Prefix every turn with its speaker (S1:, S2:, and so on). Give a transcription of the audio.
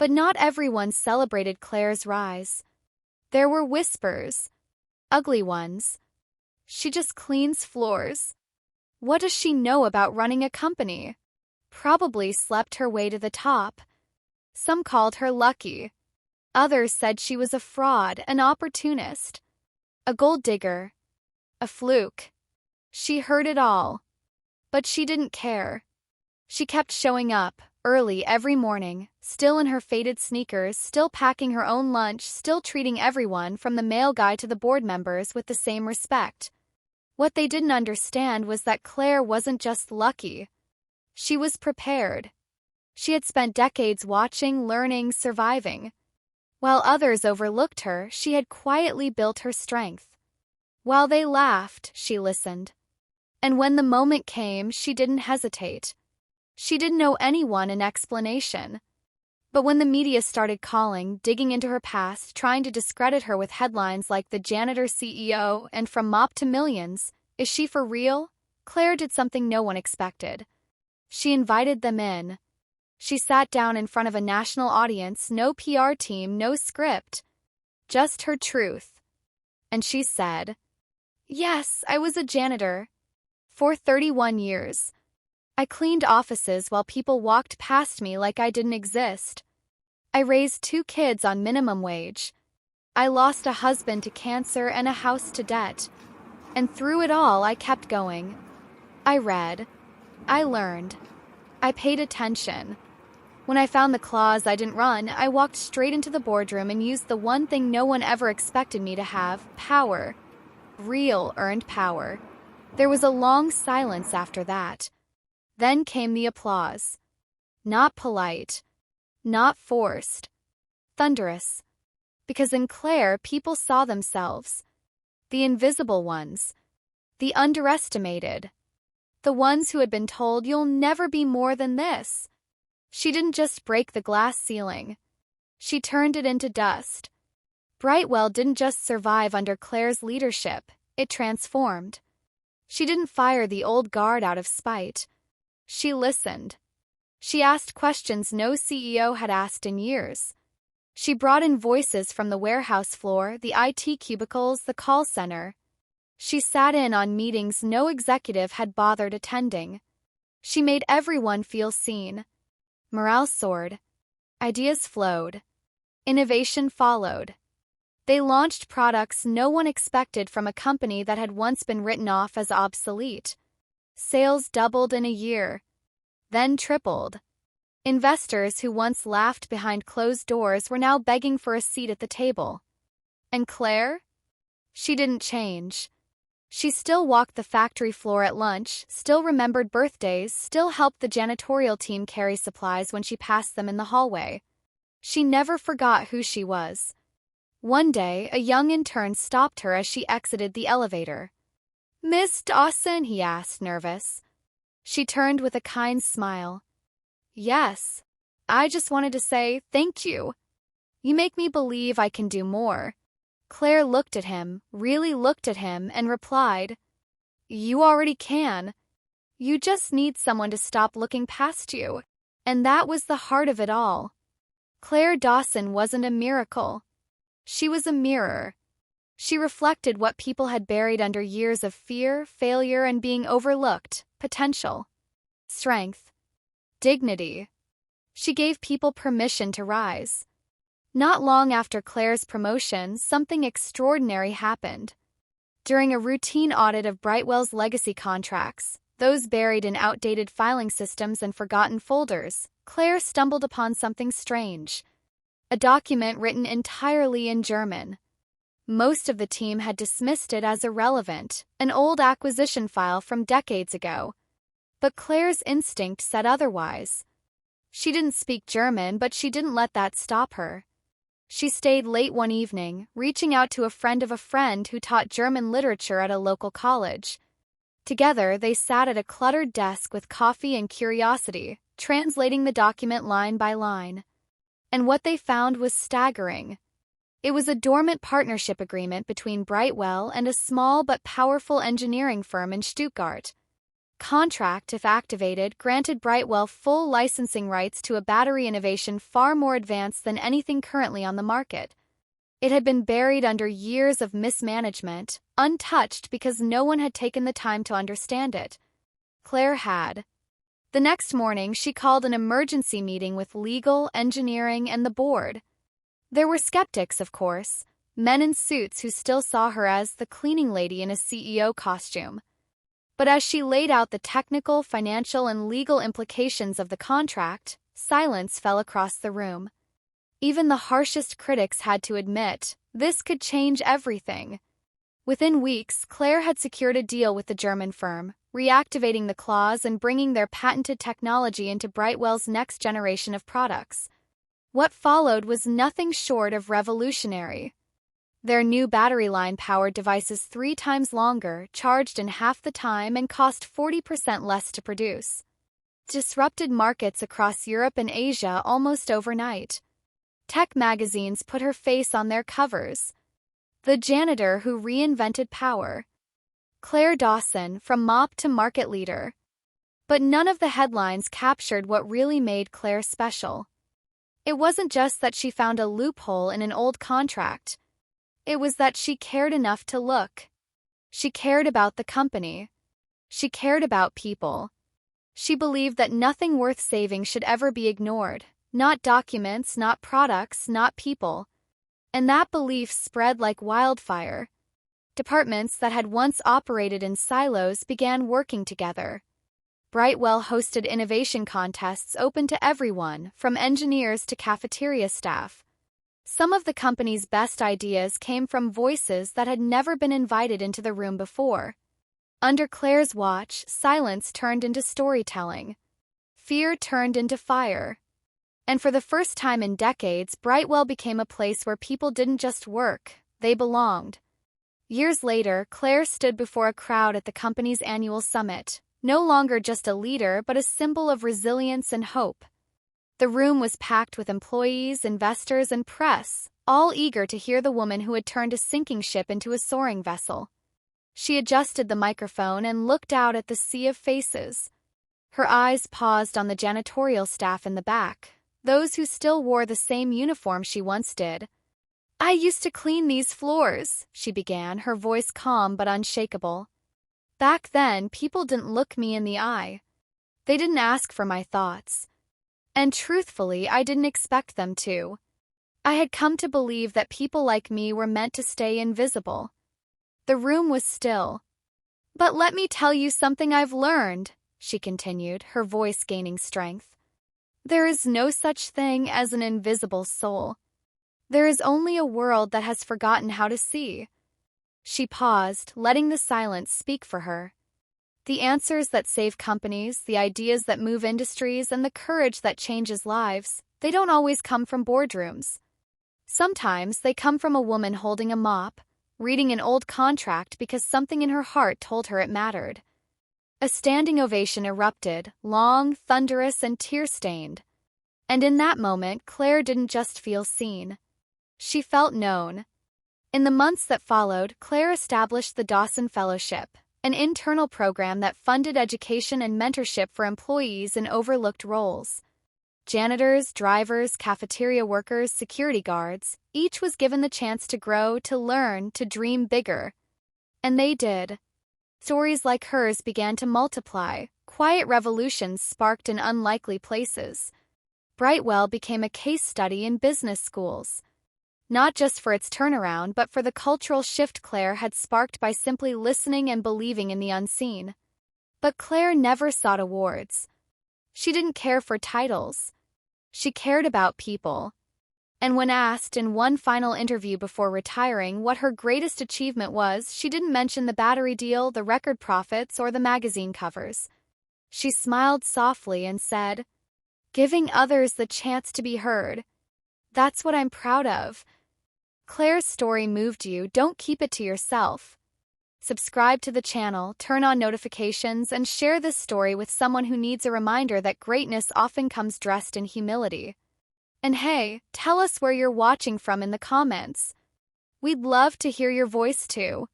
S1: But not everyone celebrated Claire's rise. There were whispers. Ugly ones. She just cleans floors. What does she know about running a company? Probably slept her way to the top. Some called her lucky. Others said she was a fraud, an opportunist, a gold digger, a fluke. She heard it all. But she didn't care. She kept showing up, early every morning, still in her faded sneakers, still packing her own lunch, still treating everyone from the mail guy to the board members with the same respect. What they didn't understand was that Claire wasn't just lucky. She was prepared. She had spent decades watching, learning, surviving. While others overlooked her, she had quietly built her strength. While they laughed, she listened. And when the moment came, she didn't hesitate. She didn't owe anyone an explanation. But when the media started calling, digging into her past, trying to discredit her with headlines like the Janitor CEO and From Mop to Millions, is she for real? Claire did something no one expected. She invited them in. She sat down in front of a national audience, no PR team, no script. Just her truth. And she said, "Yes, I was a janitor. For 31 years. I cleaned offices while people walked past me like I didn't exist. I raised 2 kids on minimum wage. I lost a husband to cancer and a house to debt. And through it all, I kept going. I read. I learned. I paid attention. When I found the clause, I didn't run. I walked straight into the boardroom and used the one thing no one ever expected me to have, power. Real earned power." There was a long silence after that. Then came the applause. Not polite. Not forced. Thunderous. Because in Claire, people saw themselves. The invisible ones. The underestimated. The ones who had been told, "You'll never be more than this." She didn't just break the glass ceiling. She turned it into dust. Brightwell didn't just survive under Claire's leadership, it transformed. She didn't fire the old guard out of spite. She listened. She asked questions no CEO had asked in years. She brought in voices from the warehouse floor, the IT cubicles, the call center. She sat in on meetings no executive had bothered attending. She made everyone feel seen. Morale soared. Ideas flowed. Innovation followed. They launched products no one expected from a company that had once been written off as obsolete. Sales doubled in a year, then tripled. Investors who once laughed behind closed doors were now begging for a seat at the table. And Claire? She didn't change. She still walked the factory floor at lunch, still remembered birthdays, still helped the janitorial team carry supplies when she passed them in the hallway. She never forgot who she was. One day, a young intern stopped her as she exited the elevator. "Miss Dawson?" he asked, nervous. She turned with a kind smile. "Yes. I just wanted to say thank you. You make me believe I can do more." Claire looked at him, really looked at him, and replied, "You already can. You just need someone to stop looking past you." And that was the heart of it all. Claire Dawson wasn't a miracle. She was a mirror. She reflected what people had buried under years of fear, failure, and being overlooked: potential, strength, dignity. She gave people permission to rise. Not long after Claire's promotion, something extraordinary happened. During a routine audit of Brightwell's legacy contracts, those buried in outdated filing systems and forgotten folders, Claire stumbled upon something strange. A document written entirely in German. Most of the team had dismissed it as irrelevant, an old acquisition file from decades ago. But Claire's instinct said otherwise. She didn't speak German, but she didn't let that stop her. She stayed late one evening, reaching out to a friend of a friend who taught German literature at a local college. Together, they sat at a cluttered desk with coffee and curiosity, translating the document line by line. And what they found was staggering. It was a dormant partnership agreement between Brightwell and a small but powerful engineering firm in Stuttgart. contract, if activated, granted Brightwell full licensing rights to a battery innovation far more advanced than anything currently on the market. It had been buried under years of mismanagement, untouched because no one had taken the time to understand it. Claire had. The next morning, she called an emergency meeting with legal, engineering, and the board. There were skeptics, of course, men in suits who still saw her as the cleaning lady in a CEO costume. But as she laid out the technical, financial, and legal implications of the contract, silence fell across the room. Even the harshest critics had to admit, this could change everything. Within weeks, Claire had secured a deal with the German firm, reactivating the clause and bringing their patented technology into Brightwell's next generation of products. What followed was nothing short of revolutionary. Their new battery line powered devices 3 times longer, charged in half the time, and cost 40% less to produce. Disrupted markets across Europe and Asia almost overnight. Tech magazines put her face on their covers. The Janitor who reinvented power. Claire Dawson, from mop to market leader. But none of the headlines captured what really made Claire special. It wasn't just that she found a loophole in an old contract. It was that she cared enough to look. She cared about the company. She cared about people. She believed that nothing worth saving should ever be ignored. Not documents, not products, not people. And that belief spread like wildfire. Departments that had once operated in silos began working together. Brightwell hosted innovation contests open to everyone, from engineers to cafeteria staff. Some of the company's best ideas came from voices that had never been invited into the room before. Under Claire's watch, silence turned into storytelling. Fear turned into fire. And for the first time in decades, Brightwell became a place where people didn't just work, they belonged. Years later, Claire stood before a crowd at the company's annual summit, no longer just a leader but a symbol of resilience and hope. The room was packed with employees, investors, and press, all eager to hear the woman who had turned a sinking ship into a soaring vessel. She adjusted the microphone and looked out at the sea of faces. Her eyes paused on the janitorial staff in the back, those who still wore the same uniform she once did. "I used to clean these floors," she began, her voice calm but unshakable. "Back then, people didn't look me in the eye. They didn't ask for my thoughts. And truthfully, I didn't expect them to. I had come to believe that people like me were meant to stay invisible." The room was still. "But let me tell you something I've learned," she continued, her voice gaining strength. "There is no such thing as an invisible soul. There is only a world that has forgotten how to see." She paused, letting the silence speak for her. The answers that save companies, the ideas that move industries, and the courage that changes lives, they don't always come from boardrooms. Sometimes they come from a woman holding a mop, reading an old contract because something in her heart told her it mattered. A standing ovation erupted, long, thunderous, and tear-stained. And in that moment, Claire didn't just feel seen. She felt known. In the months that followed, Claire established the Dawson Fellowship, an internal program that funded education and mentorship for employees in overlooked roles. Janitors, drivers, cafeteria workers, security guards, each was given the chance to grow, to learn, to dream bigger. And they did. Stories like hers began to multiply, quiet revolutions sparked in unlikely places. Brightwell became a case study in business schools. Not just for its turnaround, but for the cultural shift Claire had sparked by simply listening and believing in the unseen. But Claire never sought awards. She didn't care for titles. She cared about people. And when asked in one final interview before retiring what her greatest achievement was, she didn't mention the battery deal, the record profits, or the magazine covers. She smiled softly and said, "Giving others the chance to be heard. That's what I'm proud of." Claire's story moved you, don't keep it to yourself. Subscribe to the channel, turn on notifications, and share this story with someone who needs a reminder that greatness often comes dressed in humility. And hey, tell us where you're watching from in the comments. We'd love to hear your voice too.